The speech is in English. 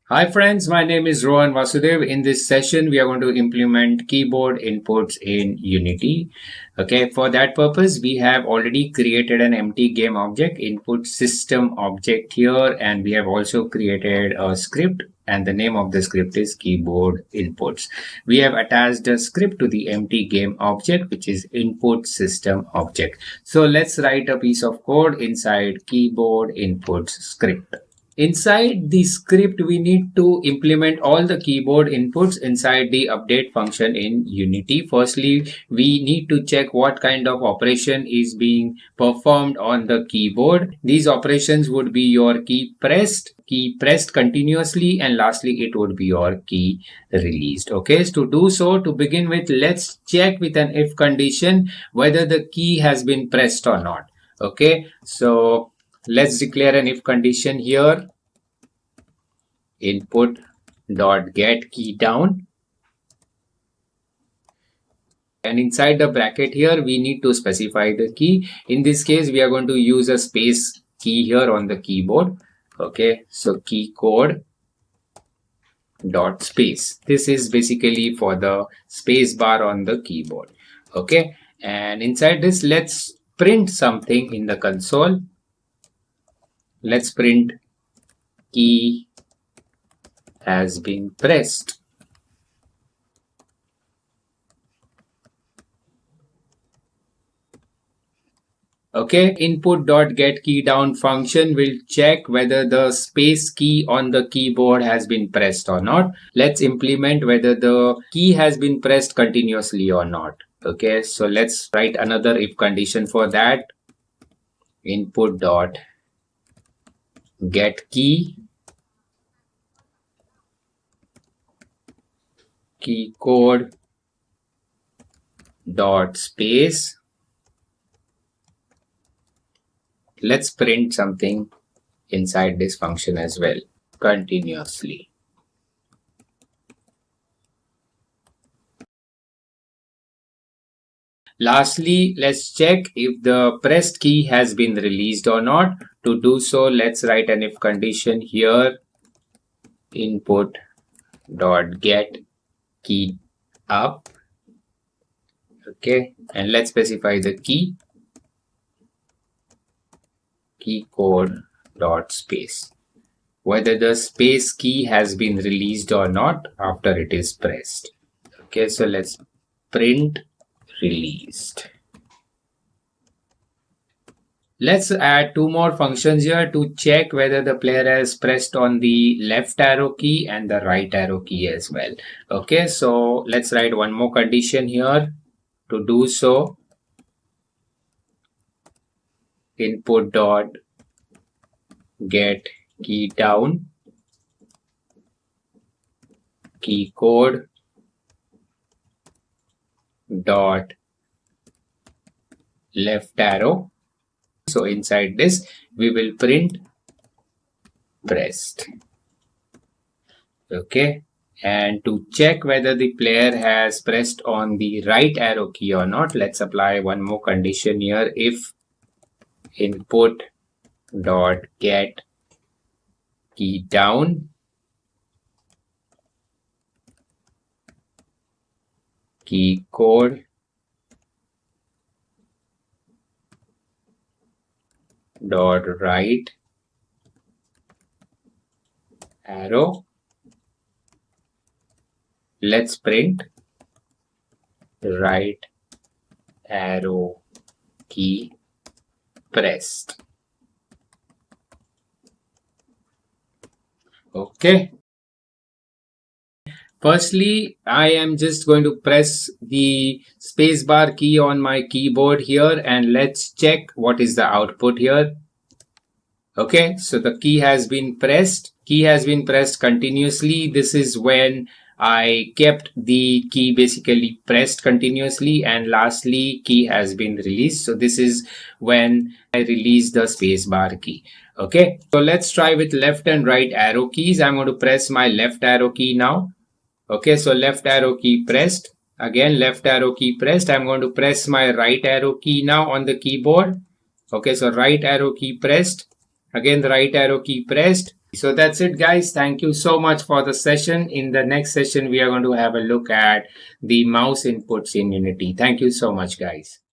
Hi friends, my name is Rohan Vasudev. In this session, we are going to implement keyboard inputs in Unity. Okay, for that purpose, we have already created an empty game object, input system object here, and we have also created a script, and the name of the script is keyboard inputs. We have attached a script to the empty game object, which is input system object. So let's write a piece of code inside keyboard inputs script. Inside the script, we need to implement all the keyboard inputs inside the update function in Unity. Firstly, we need to check what kind of operation is being performed on the keyboard. These operations would be your key pressed continuously, and lastly, it would be your key released. Okay, so to do so, to begin with, let's check with an if condition whether the key has been pressed or not. Okay, so let's declare an if condition here. Input dot get key down, and inside the bracket here we need to specify the key. In this case, we are going to use a space key here on the keyboard. Okay, so key code dot space. This is basically for the space bar on the keyboard. Okay, and inside this, let's print something in the console. Let's print key has been pressed. Okay, input.getKeyDown function will check whether the space key on the keyboard has been pressed or not. Let's implement whether the key has been pressed continuously or not. Okay, so let's write another if condition for that. Input.getKey key code dot space. Let's print something inside this function as well, continuously. Lastly, let's check if the pressed key has been released or not. To do so, let's write an if condition here. Input dot get key up. Okay, and let's specify the key code dot space, whether the space key has been released or not after it is pressed. Okay, so let's print released. Let's add two more functions here to check whether the player has pressed on the left arrow key and the right arrow key as well. Okay, so let's write one more condition here. To do so, input dot get key down key code dot left arrow. So inside this, we will print pressed. Okay, and to check whether the player has pressed on the right arrow key or not, let's apply one more condition here. If input dot get key down key code dot right arrow, let's print right arrow key pressed. Okay, firstly, I am just going to press the spacebar key on my keyboard here, and let's check what is the output here. Okay, so the key has been pressed. Key has been pressed continuously. This is when I kept the key basically pressed continuously, and lastly, key has been released. So this is when I release the spacebar key. Okay, so let's try with left and right arrow keys. I'm going to press my left arrow key now. Okay, so left arrow key pressed. Again, left arrow key pressed. I'm going to press my right arrow key now on the keyboard. Okay, so right arrow key pressed. Again, the right arrow key pressed. So that's it, guys. Thank you so much for the session. In the next session, we are going to have a look at the mouse inputs in Unity. Thank you so much, guys.